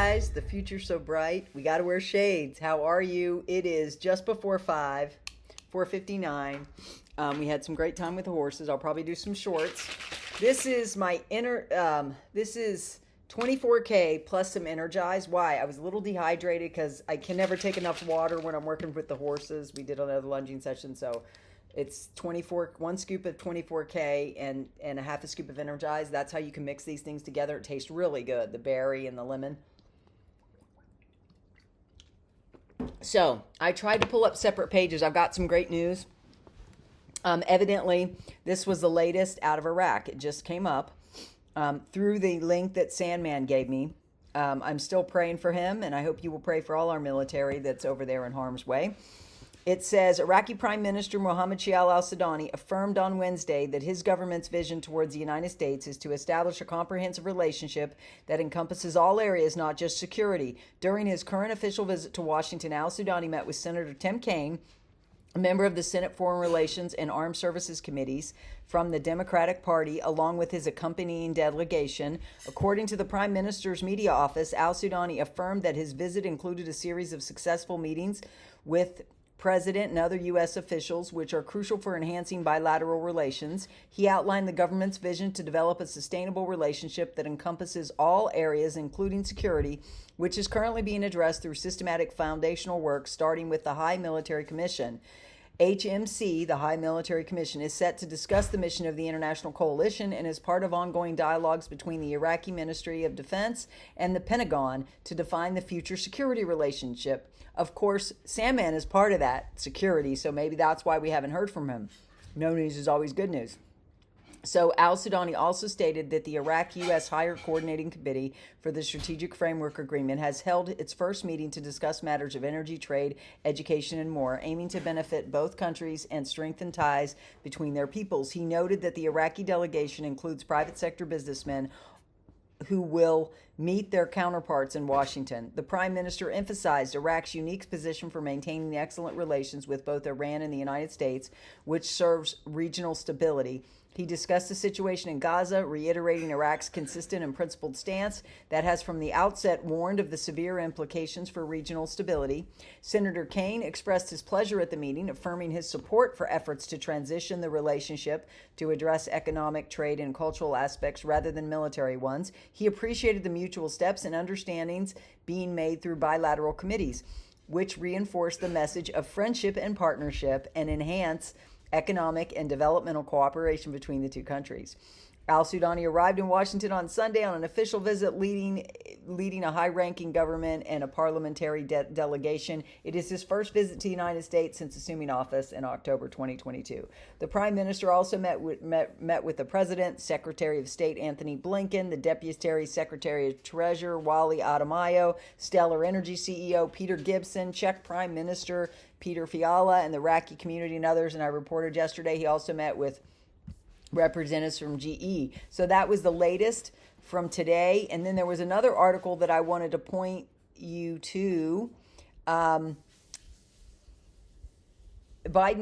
guys. The future's so bright. We got to wear shades. How are you? It is just before 5, 4:59. We had some great time with the horses. I'll probably do some shorts. This is my this is 24K plus some Energize. Why? I was a little dehydrated because I can never take enough water when I'm working with the horses. We did another lunging session, so it's 1 scoop of 24K and a half a scoop of Energize. That's how you can mix these things together. It tastes really good, the berry and the lemon. So I tried to pull up separate pages. I've got some great news. Evidently, this was the latest out of Iraq. It just came up through the link that Sandman gave me. I'm still praying for him, and I hope you will pray for all our military that's over there in harm's way. It says, Iraqi Prime Minister Mohammed Shia al-Sudani affirmed on Wednesday that his government's vision towards the United States is to establish a comprehensive relationship that encompasses all areas, not just security. During his current official visit to Washington, al-Sudani met with Senator Tim Kaine, a member of the Senate Foreign Relations and Armed Services Committees from the Democratic Party, along with his accompanying delegation. According to the Prime Minister's media office, al-Sudani affirmed that his visit included a series of successful meetings with President and other U.S. officials, which are crucial for enhancing bilateral relations. He outlined the government's vision to develop a sustainable relationship that encompasses all areas, including security, which is currently being addressed through systematic foundational work, starting with the High Military Commission. HMC, the High Military Commission, is set to discuss the mission of the international coalition and is part of ongoing dialogues between the Iraqi Ministry of Defense and the Pentagon to define the future security relationship. Of course, Sandman is part of that security, so maybe that's why we haven't heard from him. No news is always good news. So al-Sudani also stated that the Iraq-U.S. Higher Coordinating Committee for the Strategic Framework Agreement has held its first meeting to discuss matters of energy, trade, education, and more, aiming to benefit both countries and strengthen ties between their peoples. He noted that the Iraqi delegation includes private sector businessmen who will meet their counterparts in Washington. The Prime Minister emphasized Iraq's unique position for maintaining excellent relations with both Iran and the United States, which serves regional stability. He discussed the situation in Gaza, reiterating Iraq's consistent and principled stance that has from the outset warned of the severe implications for regional stability. Senator Kaine expressed his pleasure at the meeting, affirming his support for efforts to transition the relationship to address economic, trade, and cultural aspects rather than military ones. He appreciated the mutual steps and understandings being made through bilateral committees, which reinforce the message of friendship and partnership and enhance economic and developmental cooperation between the two countries. Al-Sudani arrived in Washington on Sunday on an official visit leading a high-ranking government and a parliamentary delegation. It is his first visit to the United States since assuming office in October 2022. The Prime Minister also met with the President, Secretary of State Anthony Blinken, the Deputy Secretary of Treasury Wally Ademayo, Stellar Energy CEO Peter Gibson, Czech Prime Minister Peter Fiala, and the Iraqi community and others. And I reported yesterday he also met with representatives from GE. So that was the latest from today. And then there was another article that I wanted to point you to. Biden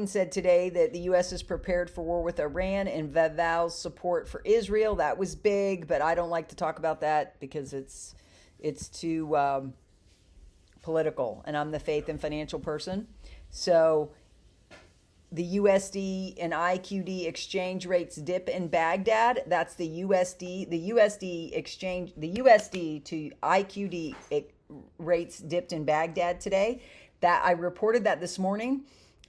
said today that the U.S. is prepared for war with Iran and vows support for Israel. That was big, but I don't like to talk about that because it's too political, and I'm the faith and financial person. So the USD and IQD exchange rates dip in Baghdad. That's the USD. The USD exchange, the USD to IQD rates dipped in Baghdad today. That I reported that this morning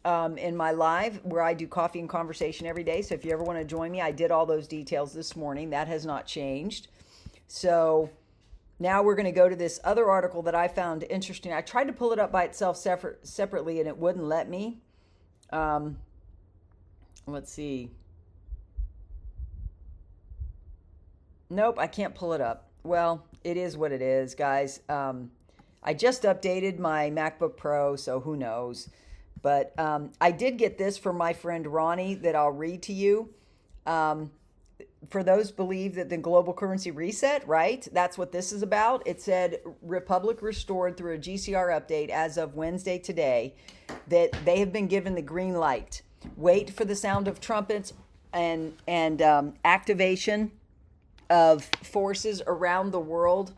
in my live where I do coffee and conversation every day. So if you ever want to join me, I did all those details this morning. That has not changed. So now we're going to go to this other article that I found interesting. I tried to pull it up by itself separately and it wouldn't let me. Let's see. Nope, I can't pull it up. Well, it is what it is, guys. I just updated my MacBook Pro, so who knows. But I did get this from my friend Ronnie that I'll read to you. For those believe that the global currency reset, right? That's what this is about. It said Republic restored through a GCR update as of Wednesday today that they have been given the green light. Wait for the sound of trumpets and activation of forces around the world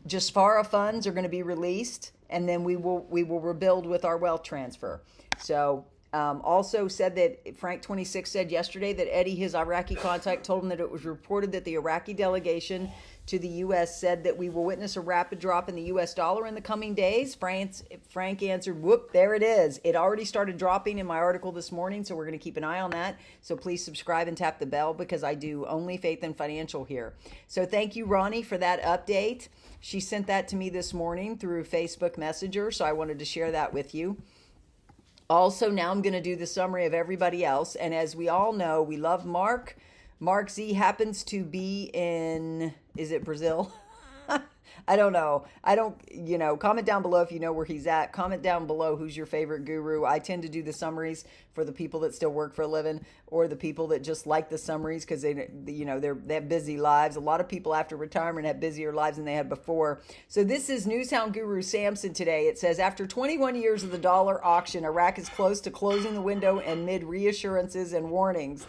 Jasfara funds are going to be released, and then we will rebuild with our wealth transfer. So also said that Frank 26 said yesterday that Eddie, his Iraqi contact, told him that it was reported that the Iraqi delegation to the U.S. said that we will witness a rapid drop in the U.S. dollar in the coming days. Frank answered, whoop, there it is. It already started dropping in my article this morning, so we're going to keep an eye on that. So please subscribe and tap the bell, because I do only faith and financial here. So thank you, Ronnie, for that update. She sent that to me this morning through Facebook Messenger, so I wanted to share that with you. Also, now I'm going to do the summary of everybody else. And as we all know, we love Mark. Mark Z happens to be in, is it Brazil? I don't know. Comment down below if you know where he's at. Comment down below who's your favorite guru. I tend to do the summaries for the people that still work for a living, or the people that just like the summaries because they have busy lives. A lot of people after retirement have busier lives than they had before. So this is Newshound Guru Samson today. It says, after 21 years of the dollar auction, Iraq is close to closing the window amid reassurances and warnings.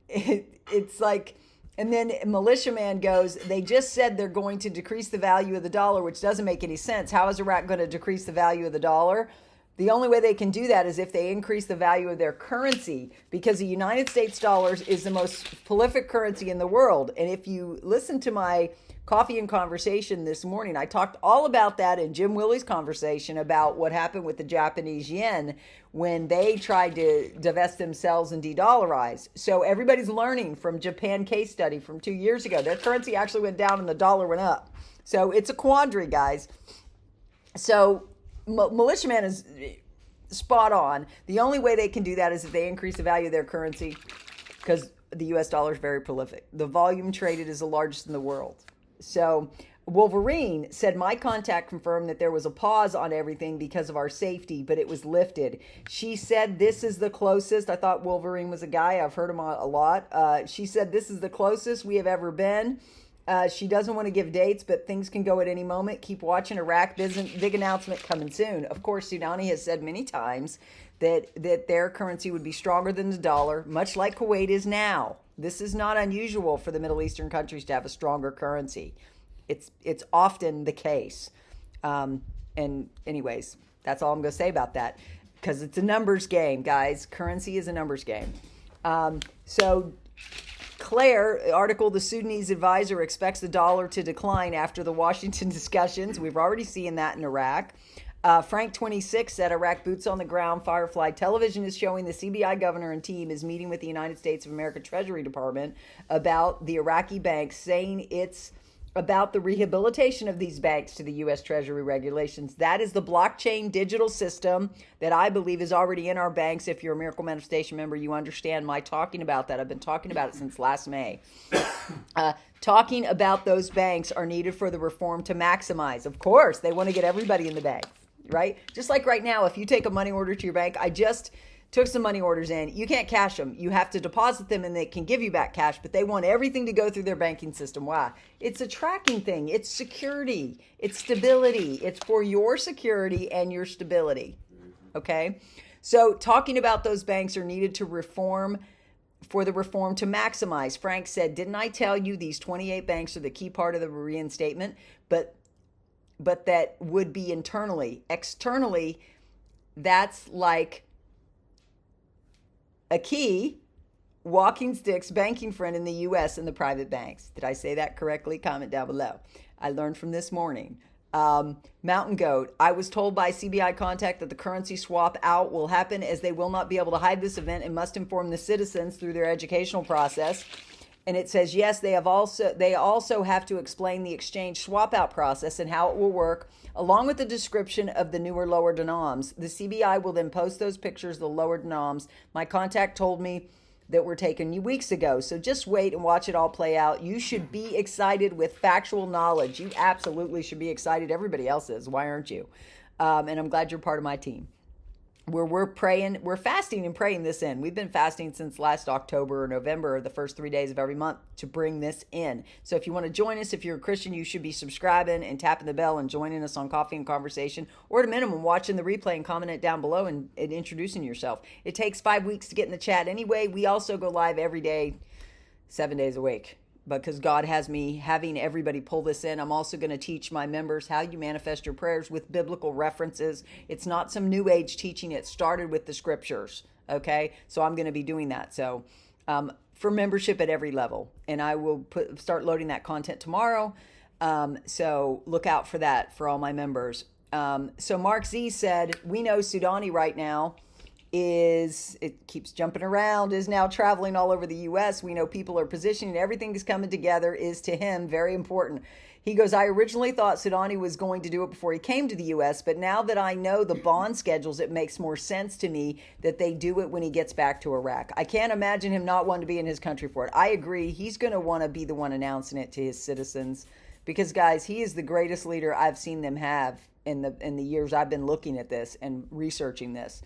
It's like, and then Militiaman goes, they just said they're going to decrease the value of the dollar, which doesn't make any sense. How is Iraq going to decrease the value of the dollar? The only way they can do that is if they increase the value of their currency, because the United States dollars is the most prolific currency in the world. And if you listen to my Coffee and Conversation this morning, I talked all about that in Jim Willie's conversation about what happened with the Japanese yen when they tried to divest themselves and de-dollarize. So everybody's learning from Japan case study from 2 years ago. Their currency actually went down and the dollar went up. So it's a quandary, guys. So Militiaman is spot on. The only way they can do that is if they increase the value of their currency, because the U.S. dollar is very prolific. The volume traded is the largest in the world. So Wolverine said, my contact confirmed that there was a pause on everything because of our safety, but it was lifted. She said, this is the closest. I thought Wolverine was a guy. I've heard him a lot. She said, this is the closest we have ever been. She doesn't want to give dates, but things can go at any moment. Keep watching. Iraq, big announcement coming soon. Of course, Sudani has said many times that their currency would be stronger than the dollar, much like Kuwait is now. This is not unusual for the Middle Eastern countries to have a stronger currency. It's often the case. And anyways, that's all I'm going to say about that, because it's a numbers game, guys. Currency is a numbers game. So Claire, article, the Sudanese advisor expects the dollar to decline after the Washington discussions. We've already seen that in Iraq. Frank 26 said Iraq boots on the ground. Firefly Television is showing the CBI governor and team is meeting with the United States of America Treasury Department about the Iraqi banks, saying it's about the rehabilitation of these banks to the U.S. Treasury regulations. That is the blockchain digital system that I believe is already in our banks. If you're a Miracle Manifestation member, you understand my talking about that. I've been talking about it since last May. Talking about those banks are needed for the reform to maximize. Of course, they want to get everybody in the bank, right? Just like right now, if you take a money order to your bank, I just took some money orders in. You can't cash them. You have to deposit them and they can give you back cash, but they want everything to go through their banking system. Why? It's a tracking thing. It's security. It's stability. It's for your security and your stability. Okay? So talking about those banks are needed to reform, for the reform to maximize. Frank said, didn't I tell you these 28 banks are the key part of the reinstatement? But that would be internally. Externally, that's like a key walking sticks banking friend in the U.S. and the private banks. Did I say that correctly? Comment down below. I learned from this morning. Mountain Goat, I was told by CBI contact that the currency swap out will happen, as they will not be able to hide this event and must inform the citizens through their educational process. And it says, yes, they also have to explain the exchange swap out process and how it will work, along with the description of the newer lower denoms. The CBI will then post those pictures of the lower denoms. My contact told me that were taken weeks ago. So just wait and watch it all play out. You should be excited with factual knowledge. You absolutely should be excited. Everybody else is. Why aren't you? And I'm glad you're part of my team. We're praying, we're fasting and praying this in. We've been fasting since last October or November, the first 3 days of every month, to bring this in. So if you want to join us, if you're a Christian, you should be subscribing and tapping the bell and joining us on Coffee and Conversation, or at a minimum, watching the replay and commenting it down below and introducing yourself. It takes 5 weeks to get in the chat anyway. We also go live every day, 7 days a week. because God has me having everybody pull this in. I'm also going to teach my members how you manifest your prayers with biblical references. It's not some new age teaching. It started with the scriptures. Okay. So I'm going to be doing that. So, for membership at every level, and I will start loading that content tomorrow. So look out for that for all my members. So Mark Z said, we know Sudani right now it keeps jumping around, is now traveling all over the U.S. We know people are positioning, everything is coming together, is to him very important. He goes, I originally thought Sudani was going to do it before he came to the U.S., but now that I know the bond schedules, it makes more sense to me that they do it when he gets back to Iraq. I can't imagine him not wanting to be in his country for it. I agree. He's going to want to be the one announcing it to his citizens because, guys, he is the greatest leader I've seen them have in the years I've been looking at this and researching this.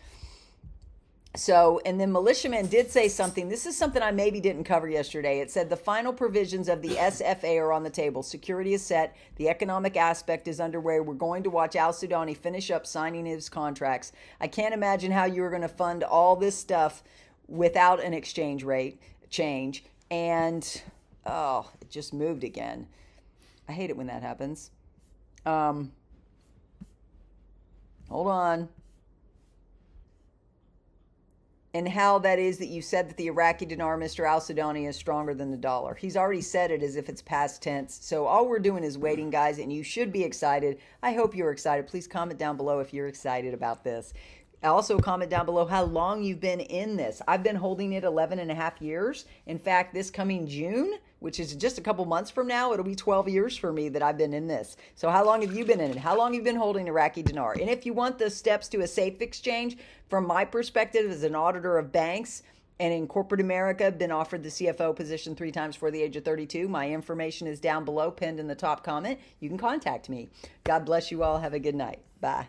So, and then Militiaman did say something. This is something I maybe didn't cover yesterday. It said the final provisions of the SFA are on the table. Security is set. The economic aspect is underway. We're going to watch al-Sudani finish up signing his contracts. I can't imagine how you are going to fund all this stuff without an exchange rate change. And, oh, it just moved again. I hate it when that happens. Hold on. And how that is that you said that the Iraqi dinar, Mr. al-Sudani, is stronger than the dollar. He's already said it as if it's past tense. So all we're doing is waiting, guys, and you should be excited. I hope you're excited. Please comment down below if you're excited about this. Also comment down below how long you've been in this. I've been holding it 11 and a half years. In fact, this coming June, which is just a couple months from now, it'll be 12 years for me that I've been in this. So how long have you been in it? How long have you been holding Iraqi dinar? And if you want the steps to a safe exchange, from my perspective as an auditor of banks and in corporate America, been offered the CFO position 3 times before the age of 32. My information is down below, pinned in the top comment. You can contact me. God bless you all. Have a good night. Bye.